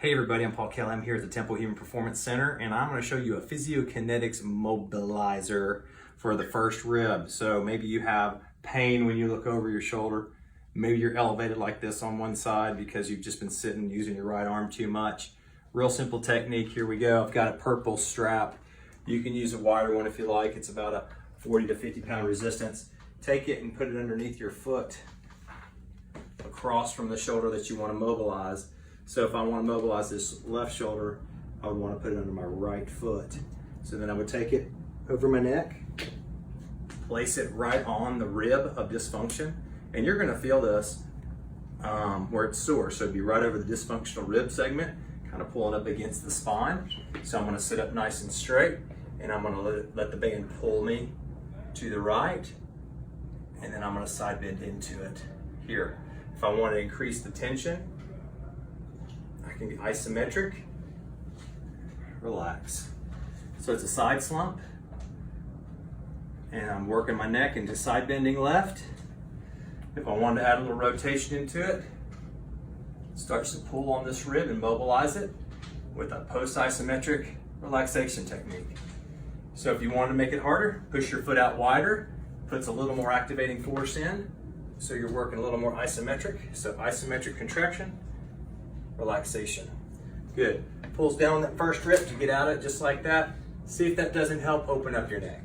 Hey everybody, I'm Paul Kelly. I'm here at the Temple Human Performance Center and I'm going to show you a Physiokinetix mobilizer for the first rib. So maybe you have pain when you look over your shoulder. Maybe you're elevated like this on one side because you've just been sitting using your right arm too much. Real simple technique. Here we go. I've got a purple strap. You can use a wider one if you like. It's about a 40 to 50 pound resistance. Take it and put it underneath your foot across from the shoulder that you want to mobilize. So if I want to mobilize this left shoulder, I would want to put it under my right foot. So then I would take it over my neck, place it right on the rib of dysfunction, and you're going to feel this where it's sore. So it'd be right over the dysfunctional rib segment, kind of pulling up against the spine. So I'm going to sit up nice and straight, and I'm going to let the band pull me to the right, and then I'm going to side bend into it here. If I want to increase the tension, I can be isometric, relax. So it's a side slump, and I'm working my neck into side bending left. If I want to add a little rotation into it, it starts to pull on this rib and mobilize it with a post-isometric relaxation technique. So if you want to make it harder, push your foot out wider, puts a little more activating force in, so you're working a little more isometric. So isometric contraction, relaxation. Good. Pulls down that first rib to get out of it just like that. See if that doesn't help open up your neck.